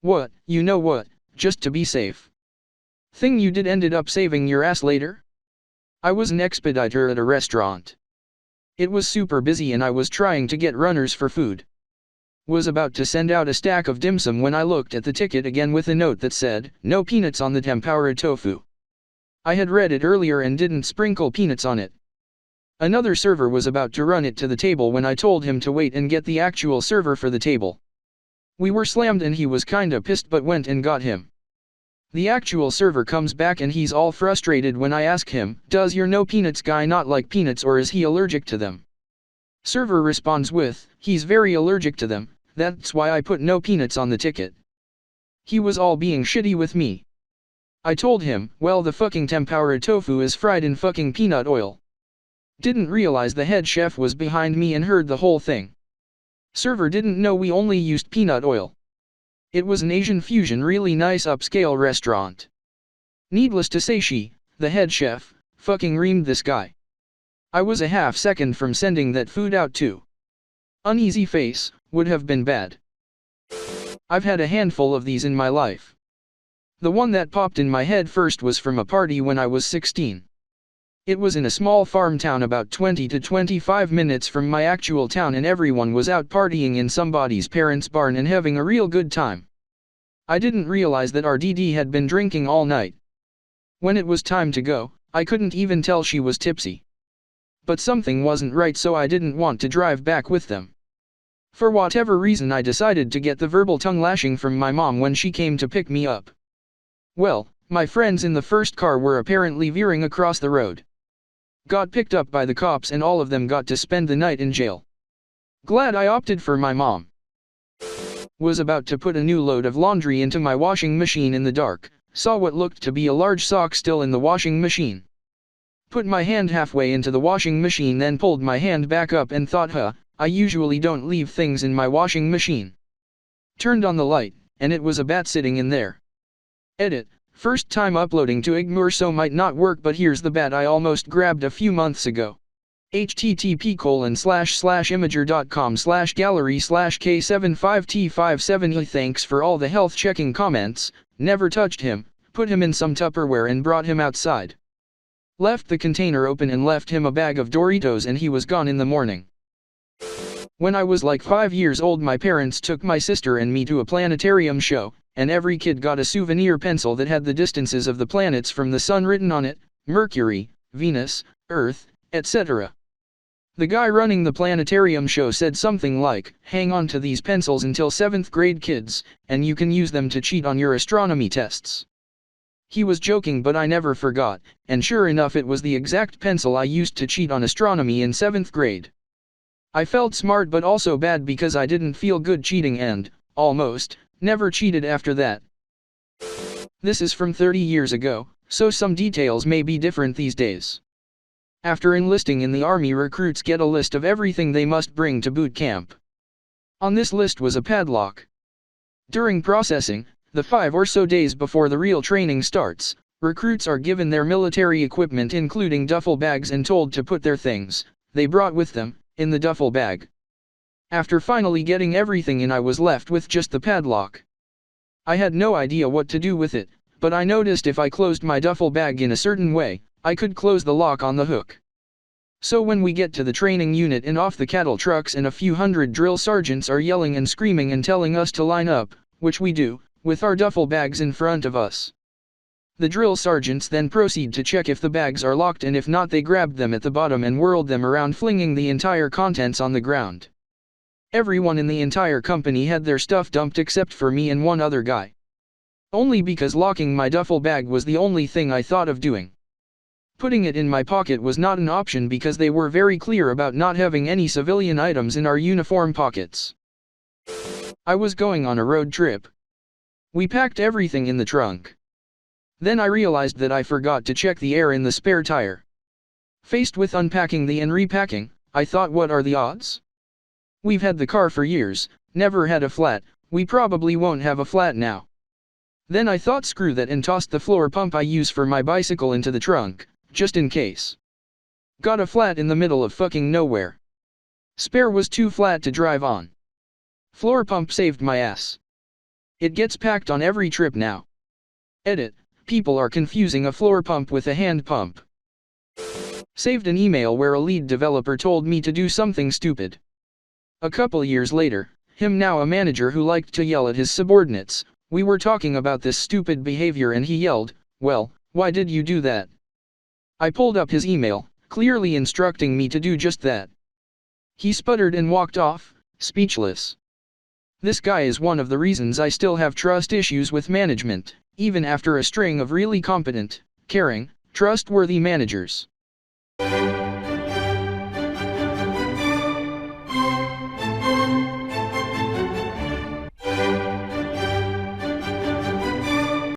What, you know what, just to be safe. Thing you did ended up saving your ass later? I was an expediter at a restaurant. It was super busy and I was trying to get runners for food. Was about to send out a stack of dim sum when I looked at the ticket again with a note that said, "No peanuts on the tempura tofu." I had read it earlier and didn't sprinkle peanuts on it. Another server was about to run it to the table when I told him to wait and get the actual server for the table. We were slammed and he was kinda pissed but went and got him. The actual server comes back and he's all frustrated when I ask him, "Does your no peanuts guy not like peanuts or is he allergic to them?" Server responds with, "He's very allergic to them, that's why I put no peanuts on the ticket." He was all being shitty with me. I told him, "Well, the fucking tempura tofu is fried in fucking peanut oil." Didn't realize the head chef was behind me and heard the whole thing. Server didn't know we only used peanut oil. It was an Asian fusion really nice upscale restaurant. Needless to say the head chef, fucking reamed this guy. I was a half second from sending that food out too. Uneasy face, would have been bad. I've had a handful of these in my life. The one that popped in my head first was from a party when I was 16. It was in a small farm town about 20 to 25 minutes from my actual town and everyone was out partying in somebody's parents' barn and having a real good time. I didn't realize that our DD had been drinking all night. When it was time to go, I couldn't even tell she was tipsy. But something wasn't right so I didn't want to drive back with them. For whatever reason I decided to get the verbal tongue lashing from my mom when she came to pick me up. Well, my friends in the first car were apparently veering across the road. Got picked up by the cops and all of them got to spend the night in jail. Glad I opted for my mom. Was about to put a new load of laundry into my washing machine in the dark, saw what looked to be a large sock still in the washing machine. Put my hand halfway into the washing machine then pulled my hand back up and thought, I usually don't leave things in my washing machine. Turned on the light, and it was a bat sitting in there. Edit. First time uploading to Ignore so might not work but here's the bat I almost grabbed a few months ago. http://imager.com/gallery/K75T57 Thanks for all the health checking comments, never touched him, put him in some Tupperware and brought him outside. Left the container open and left him a bag of Doritos and he was gone in the morning. When I was like 5 years old my parents took my sister and me to a planetarium show, and every kid got a souvenir pencil that had the distances of the planets from the sun written on it, Mercury, Venus, Earth, etc. The guy running the planetarium show said something like, "Hang on to these pencils until 7th grade kids, and you can use them to cheat on your astronomy tests." He was joking but I never forgot, and sure enough it was the exact pencil I used to cheat on astronomy in 7th grade. I felt smart but also bad because I didn't feel good cheating and, almost, never cheated after that. This is from 30 years ago, so some details may be different these days. After enlisting in the army recruits get a list of everything they must bring to boot camp. On this list was a padlock. During processing, the 5 or so days before the real training starts, recruits are given their military equipment including duffel bags and told to put their things, they brought with them, in the duffel bag. After finally getting everything in I was left with just the padlock. I had no idea what to do with it, but I noticed if I closed my duffel bag in a certain way, I could close the lock on the hook. So when we get to the training unit and off the cattle trucks and a few hundred drill sergeants are yelling and screaming and telling us to line up, which we do, with our duffel bags in front of us. The drill sergeants then proceed to check if the bags are locked and if not they grabbed them at the bottom and whirled them around flinging the entire contents on the ground. Everyone in the entire company had their stuff dumped except for me and one other guy. Only because locking my duffel bag was the only thing I thought of doing. Putting it in my pocket was not an option because they were very clear about not having any civilian items in our uniform pockets. I was going on a road trip. We packed everything in the trunk. Then I realized that I forgot to check the air in the spare tire. Faced with unpacking the and repacking, I thought, what are the odds? We've had the car for years, never had a flat, we probably won't have a flat now. Then I thought screw that and tossed the floor pump I use for my bicycle into the trunk, just in case. Got a flat in the middle of fucking nowhere. Spare was too flat to drive on. Floor pump saved my ass. It gets packed on every trip now. Edit. People are confusing a floor pump with a hand pump. Saved an email where a lead developer told me to do something stupid. A couple years later, him now a manager who liked to yell at his subordinates. We were talking about this stupid behavior and he yelled, "Well, why did you do that?" I pulled up his email, clearly instructing me to do just that. He sputtered and walked off, speechless. This guy is one of the reasons I still have trust issues with management, even after a string of really competent, caring, trustworthy managers.